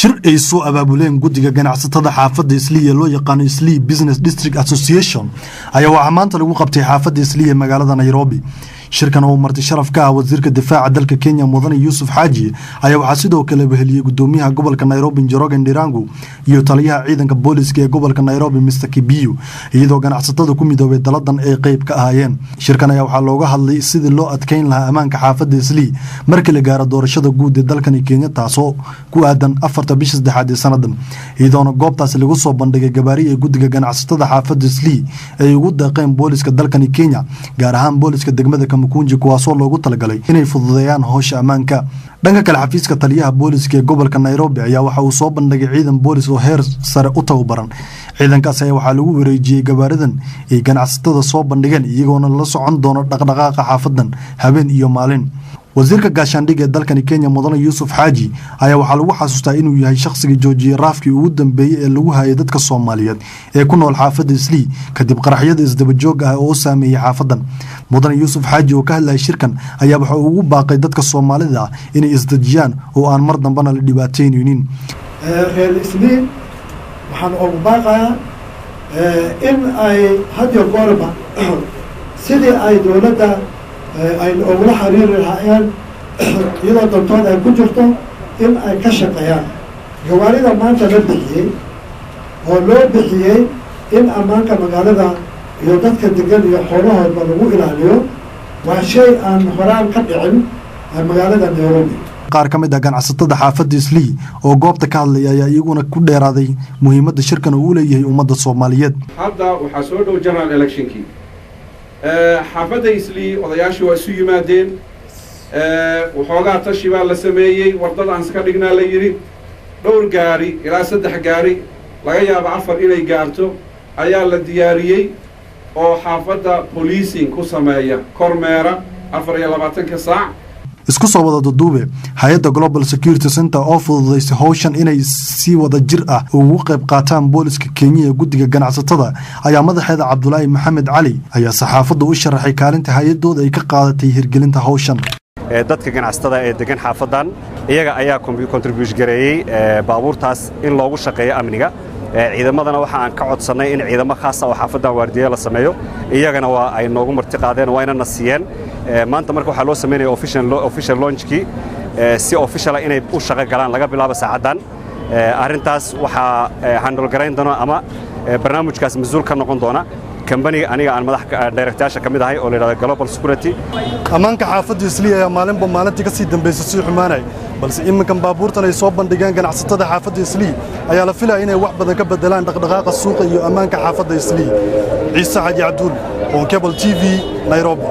shir ay soo abaabuleen guddiga ganacsatada xaafadda Islii ee loo yaqaan Islii Business District Association ayaa waxaa maanta lagu qabtay xaafadda Islii ee magaalada Nairobi. shirkan oo marti sharaf ka ah wasiirka difaaca dalka Kenya Mudane Yusuf Haji ayaa waxaa sidoo kale weheliyay gudoomiyaha gobolka Nairobi Njoroge Ndirangu iyo taliyaha ciidanka booliska ee gobolka Nairobi Mr. Kibiyu iyadoo ganacsatada ku midoobay daladan ay qayb ka ahaayeen. shirkan ayaa waxaa looga hadlay sidii loo adkeyn lahaa amaanka xaafadda Islii marka la gaaro doorashada guud ee dalkan Kenya taasoo ku aadan 4 bisha 3 sanadan iyadoo goobtaas lagu soo bandhigay gabaari ee guddiga ganacsatada xaafadda Islii ay ugu deeqeen booliska dalkan Kenya gaar ahaan booliska degmada Kamukunji kuwaasoo loogu talagalay inay fududeeyaan howsha amaanka. dhanka kale xafiiska taliyaha booliska ee gobolka Nairobi ayaa waxa uu soo bandhigay ciidan boolis oo heer sare u tababaran. ciidankaas ayaa waxaa lagu wareejiyay gabaaridan ay ganacsatada soo bandhigeen iyagoona la socon doono dhaqdhaqaaqa xaafadan habeen iyo maalin. wasiirka gaashaandhigga ee dalkan Kenya Mudane Yusuf Haji ayaa waxaa lagu xasuustaa inuu yahay shakhsiga joojiyay raafkii ugu dambeeyay ee lagu hayay dadka Soomaaliyeed ee ku nool xaafadda Islii kadib qaraxyada isdaba joog ah oo saameeyay xaafadan. Mudane Yusuf Haji oo ka hadlay shirkan ayaa waxa uu ugu baaqay dadka Soomaalida inay isdajiyaan oo aan mar dambana la dhibaateynin. reer Islii waxaan ugu baaqayaa in ay hadiyo goorba sidii ay dawladda ay ugu xiriiri lahaayeen iyadoo dantood ay ku jirto in ay ka shaqeeyaan gawaarida maanta la bixiyay oo loo bixiyay in ammaanka magaalada iyo dadka degan iyo xoolahoodba lagu ilaaliyo waa shay aan horaan ka dhicin magaalada Nairobi. qaar ka mid ah ganacsatada xaafadda Islii oo goobta ka hadlay ayaa iyaguna ku dheeraaday muhiimadda shirkan uu leeyahay ummadda Soomaaliyeed. hadda waxaa soo dhow general electionkii xaafadda Islii odayaashii waa isu yimaadeen waxoogaa tashi baa la sameeyey wardada aan iska dhignaa la yidhi dhowr gaari ilaa 3 gaari laga yaabo 4 inay gaarto ayaa la diyaariyey oo xaafadda policing ku sameeya kormeera 24 saac. isku soo wada duduube hay'adda Global Security Center oo fududeysay howshan inay si wada jir ah ugu qayb qaataan booliska Kenya ee guddiga ganacsatada ayaa madaxeeda Cabdullaahi Maxamed Cali ayaa saxaafadda u sharaxay kaalinta hay'adooda ay ka qaadatay hirgelinta howshan. dadka ganacsatada ee degan xaafadan iyaga ayaa contribution gareeyay baabuurtaas in loogu shaqeeyo amniga. ciidamadana waxa aan ka codsanay in ciidamo khaas ah oo xaafadan waardiye la sameeyo iyagana waa ay noogu marti qaadeen waa inay nasiyeen. maanta marka waxa loo sameeyay official launchki si official inay u shaqo galaan laga bilaabo saacadan. arintaas waxa handle gareyn doona ama barnaamijkaas mas'uul ka noqon doona company aniga aan madax director ka mid ahay oo leeyahay Global Security. amaanka xaafadda Islii ayaa maalinba maalintii ka sii dambeysay si xumaanay balse iminkan baabuurtan ay soo bandhigeen ganacsatada xaafadda Islii ayaa la filayaa inay wax badan ka bedelaan dhaqdhaqaaqa suuqa iyo amaanka xaafadda Islii. Ciise Xaji Cabduul, Cable TV, Nairobi.